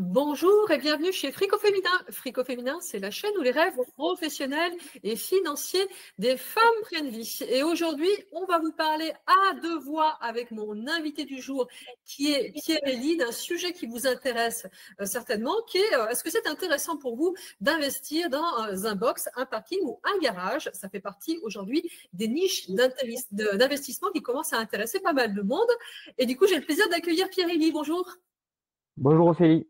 Bonjour et bienvenue chez Frico Féminin. Frico Féminin, c'est la chaîne où les rêves professionnels et financiers des femmes prennent vie. Et aujourd'hui, on va vous parler à deux voix avec mon invité du jour, qui est Pierre-Élie, d'un sujet qui vous intéresse certainement, qui est est-ce que c'est intéressant pour vous d'investir dans un box, un parking ou un garage? Ça fait partie aujourd'hui des niches d'investissement qui commencent à intéresser pas mal de monde. Et du coup, j'ai le plaisir d'accueillir Pierre-Élie. Bonjour. Bonjour Ophélie.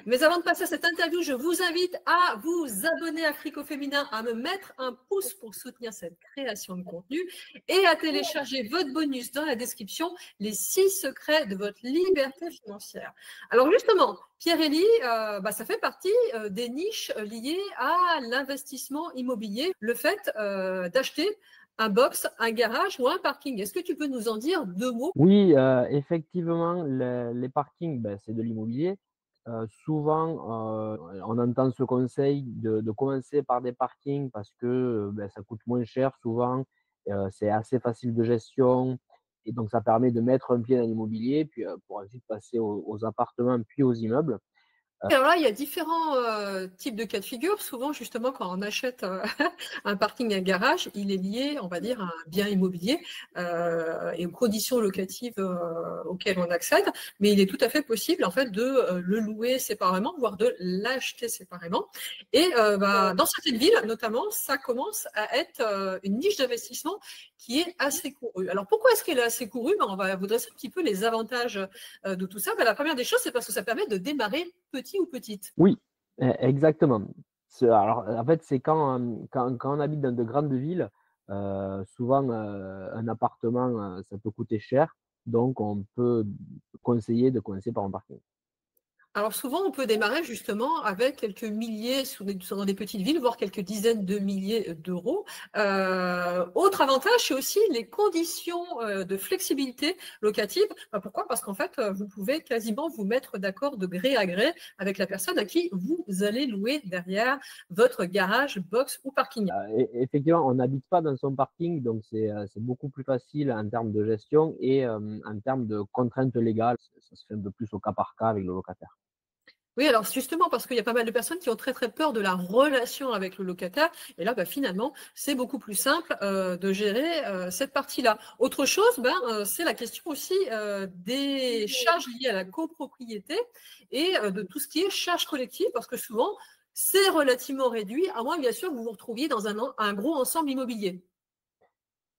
Mais avant de passer à cette interview, je vous invite à vous abonner à Frico Féminin, à me mettre un pouce pour soutenir cette création de contenu et à télécharger votre bonus dans la description, les 6 secrets de votre liberté financière. Alors justement, Pierre-Élie, ça fait partie des niches liées à l'investissement immobilier, le fait d'acheter un box, un garage ou un parking. Est-ce que tu peux nous en dire deux mots? Oui, effectivement, les parkings, c'est de l'immobilier. Souvent, on entend ce conseil de commencer par des parkings parce que ça coûte moins cher souvent, c'est assez facile de gestion et donc ça permet de mettre un pied dans l'immobilier, puis pour ensuite passer aux appartements puis aux immeubles. Alors là, il y a différents types de cas de figure. Souvent, justement, quand on achète un parking, un garage, il est lié, on va dire, à un bien immobilier et aux conditions locatives auxquelles on accède. Mais il est tout à fait possible, en fait, de le louer séparément, voire de l'acheter séparément. Et dans certaines villes, notamment, ça commence à être une niche d'investissement qui est assez courue. Alors, pourquoi est-ce qu'elle est assez courue? On va vous dresser un petit peu les avantages de tout ça. La première des choses, c'est parce que ça permet de démarrer petit ou petite. Oui, exactement. Alors, en fait, c'est quand on habite dans de grandes villes, souvent un appartement, ça peut coûter cher, donc on peut conseiller de commencer par un parking. Alors souvent, on peut démarrer justement avec quelques milliers dans des petites villes, voire quelques dizaines de milliers d'euros. Autre avantage, c'est aussi les conditions de flexibilité locative. Pourquoi? Parce qu'en fait, vous pouvez quasiment vous mettre d'accord de gré à gré avec la personne à qui vous allez louer derrière votre garage, box ou parking. Effectivement, on n'habite pas dans son parking, donc c'est beaucoup plus facile en termes de gestion et en termes de contraintes légales. Ça se fait un peu plus au cas par cas avec le locataire. Oui, alors justement, parce qu'il y a pas mal de personnes qui ont très très peur de la relation avec le locataire. Et là, finalement, c'est beaucoup plus simple de gérer cette partie-là. Autre chose, c'est la question aussi des charges liées à la copropriété et de tout ce qui est charges collectives, parce que souvent, c'est relativement réduit, à moins bien sûr que vous vous retrouviez dans un gros ensemble immobilier.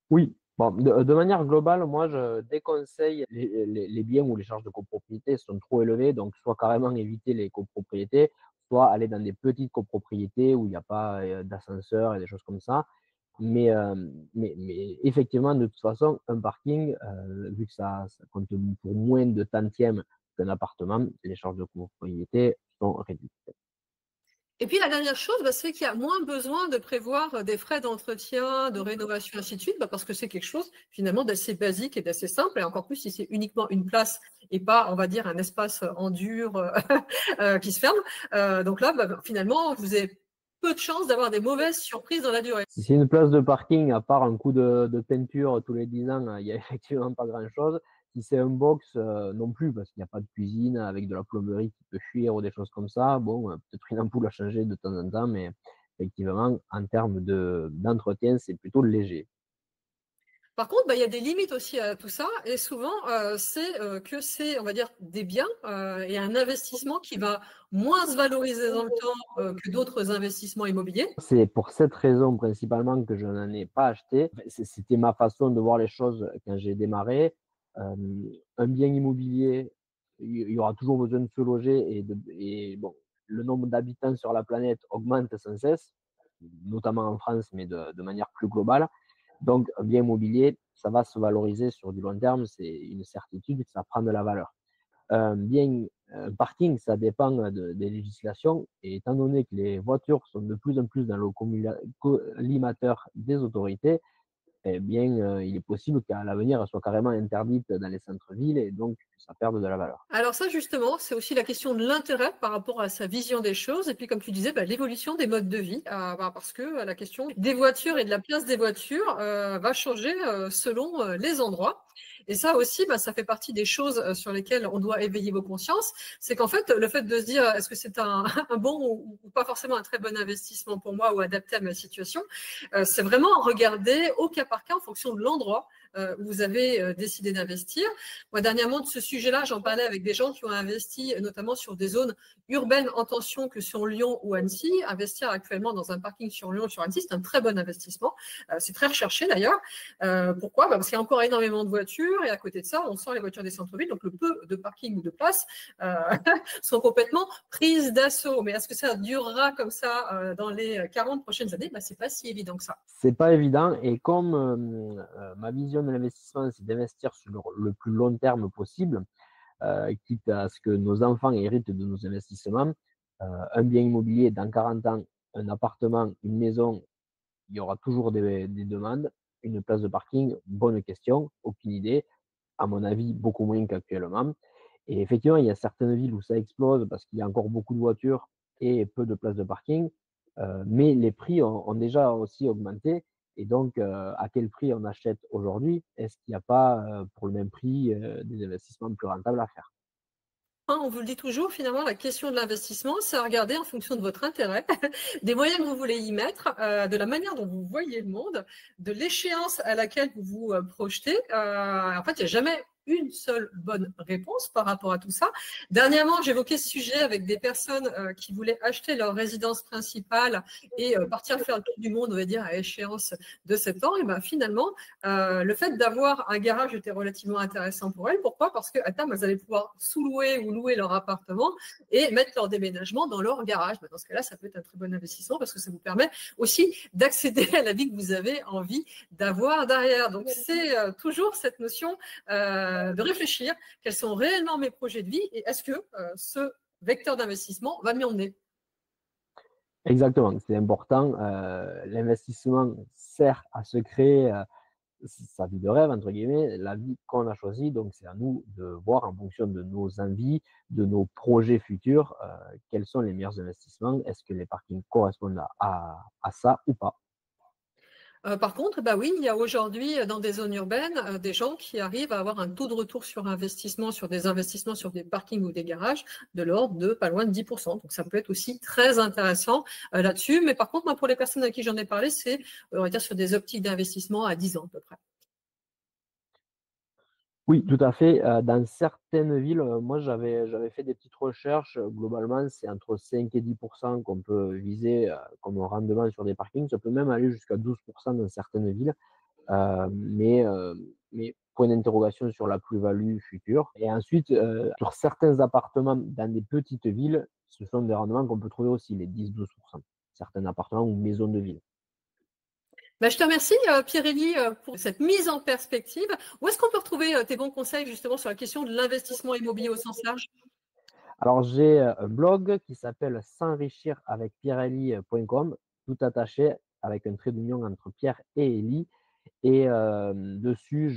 Oui, bon, de manière globale, moi, je déconseille les biens où les charges de copropriété sont trop élevées, donc soit carrément éviter les copropriétés, soit aller dans des petites copropriétés où il n'y a pas d'ascenseur et des choses comme ça. Mais effectivement, de toute façon, un parking, vu que ça compte pour moins de tantièmes qu'un appartement, les charges de copropriété sont réduites. Et puis la dernière chose, c'est qu'il y a moins besoin de prévoir des frais d'entretien, de rénovation, ainsi de suite, parce que c'est quelque chose finalement d'assez basique et d'assez simple, et encore plus si c'est uniquement une place et pas, on va dire, un espace en dur qui se ferme. Donc là, finalement, vous avez peu de chances d'avoir des mauvaises surprises dans la durée. Si c'est une place de parking, à part un coup de peinture tous les 10 ans, il n'y a effectivement pas grand-chose. Si c'est un box, non plus, parce qu'il n'y a pas de cuisine avec de la plomberie qui peut fuir ou des choses comme ça. Bon, peut-être une ampoule à changer de temps en temps, mais effectivement, en termes d'entretien, c'est plutôt léger. Par contre, il y a des limites aussi à tout ça, et souvent, que c'est, on va dire, des biens et un investissement qui va moins se valoriser dans le temps que d'autres investissements immobiliers. C'est pour cette raison principalement que je n'en ai pas acheté. C'était ma façon de voir les choses quand j'ai démarré. Un bien immobilier, il y aura toujours besoin de se loger et bon, le nombre d'habitants sur la planète augmente sans cesse, notamment en France, mais de manière plus globale. Donc, un bien immobilier, ça va se valoriser sur du long terme, c'est une certitude, ça prend de la valeur. Un parking, ça dépend des législations. Et étant donné que les voitures sont de plus en plus dans le collimateur des autorités, eh bien, il est possible qu'à l'avenir, elles soient carrément interdites dans les centres-villes et donc ça perde de la valeur. Alors ça, justement, c'est aussi la question de l'intérêt par rapport à sa vision des choses. Et puis, comme tu disais, l'évolution des modes de vie. Parce que la question des voitures et de la place des voitures va changer selon les endroits. Et ça aussi, bah, ça fait partie des choses sur lesquelles on doit éveiller vos consciences. C'est qu'en fait, le fait de se dire est-ce que c'est un bon ou pas forcément un très bon investissement pour moi ou adapté à ma situation, c'est vraiment regarder au cas par cas en fonction de l'endroit où vous avez décidé d'investir. Moi, dernièrement, de ce sujet-là, j'en parlais avec des gens qui ont investi notamment sur des zones urbaines en tension que sur Lyon ou Annecy. Investir actuellement dans un parking sur Lyon ou sur Annecy, c'est un très bon investissement. C'est très recherché d'ailleurs. Pourquoi? Parce qu'il y a encore énormément de voitures et à côté de ça, on sort les voitures des centres-villes, donc le peu de parking ou de place sont complètement prises d'assaut. Mais est-ce que ça durera comme ça dans les 40 prochaines années? C'est pas si évident que ça. C'est pas évident et comme ma vision de l'investissement, c'est d'investir sur le plus long terme possible, quitte à ce que nos enfants héritent de nos investissements, un bien immobilier dans 40 ans, un appartement, une maison, il y aura toujours des demandes. Une place de parking, bonne question, aucune idée. À mon avis, beaucoup moins qu'actuellement. Et effectivement, il y a certaines villes où ça explose parce qu'il y a encore beaucoup de voitures et peu de places de parking. Mais les prix ont déjà aussi augmenté. Et donc, à quel prix on achète aujourd'hui? Est-ce qu'il n'y a pas, pour le même prix, des investissements plus rentables à faire? On vous le dit toujours, finalement, la question de l'investissement, c'est à regarder en fonction de votre intérêt, des moyens que vous voulez y mettre, de la manière dont vous voyez le monde, de l'échéance à laquelle vous vous projetez. En fait, il n'y a jamais une seule bonne réponse par rapport à tout ça. Dernièrement, j'évoquais ce sujet avec des personnes qui voulaient acheter leur résidence principale et partir faire le tour du monde, on va dire, à échéance de 7 ans. Et ben finalement, le fait d'avoir un garage était relativement intéressant pour elles. Pourquoi? Parce qu'à terme, elles allaient pouvoir sous-louer ou louer leur appartement et mettre leur déménagement dans leur garage. Dans ce cas-là, ça peut être un très bon investissement parce que ça vous permet aussi d'accéder à la vie que vous avez envie d'avoir derrière. Donc, c'est toujours cette notion de réfléchir quels sont réellement mes projets de vie et est-ce que ce vecteur d'investissement va m'y emmener. Exactement, c'est important. L'investissement sert à se créer sa vie de rêve, entre guillemets, la vie qu'on a choisie. Donc, c'est à nous de voir en fonction de nos envies, de nos projets futurs, quels sont les meilleurs investissements. Est-ce que les parkings correspondent à ça ou pas? Par contre, bah oui, il y a aujourd'hui dans des zones urbaines des gens qui arrivent à avoir un taux de retour sur investissement, sur des investissements sur des parkings ou des garages de l'ordre de pas loin de 10%. Donc ça peut être aussi très intéressant là-dessus. Mais par contre, moi, pour les personnes à qui j'en ai parlé, c'est on va dire sur des optiques d'investissement à 10 ans à peu près. Oui, tout à fait. Dans certaines villes, moi j'avais fait des petites recherches. Globalement, c'est entre 5 et 10% qu'on peut viser comme rendement sur des parkings. Ça peut même aller jusqu'à 12% dans certaines villes. Mais point d'interrogation sur la plus-value future. Et ensuite, sur certains appartements dans des petites villes, ce sont des rendements qu'on peut trouver aussi, les 10-12%. Certains appartements ou maisons de ville. Je te remercie, Pierre-Élie, pour cette mise en perspective. Où est-ce qu'on peut retrouver tes bons conseils justement sur la question de l'investissement immobilier au sens large? Alors, j'ai un blog qui s'appelle s'enrichir avec pierreli.com, tout attaché avec un trait d'union entre Pierre et Élie. Et dessus,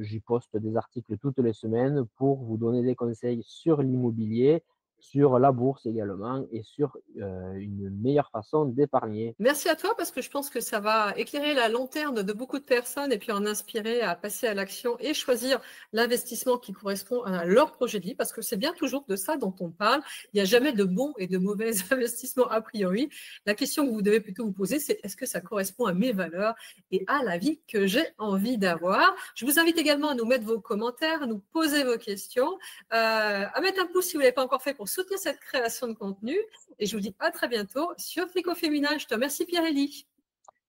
j'y poste des articles toutes les semaines pour vous donner des conseils sur l'immobilier, sur la bourse également et sur une meilleure façon d'épargner. Merci à toi parce que je pense que ça va éclairer la lanterne de beaucoup de personnes et puis en inspirer à passer à l'action et choisir l'investissement qui correspond à leur projet de vie parce que c'est bien toujours de ça dont on parle. Il n'y a jamais de bons et de mauvais investissements a priori. La question que vous devez plutôt vous poser, c'est est-ce que ça correspond à mes valeurs et à la vie que j'ai envie d'avoir? Je vous invite également à nous mettre vos commentaires, à nous poser vos questions, à mettre un pouce si vous ne l'avez pas encore fait pour soutenir cette création de contenu. Et je vous dis à très bientôt sur Frico Féminin. Je te remercie Pierre-Élie.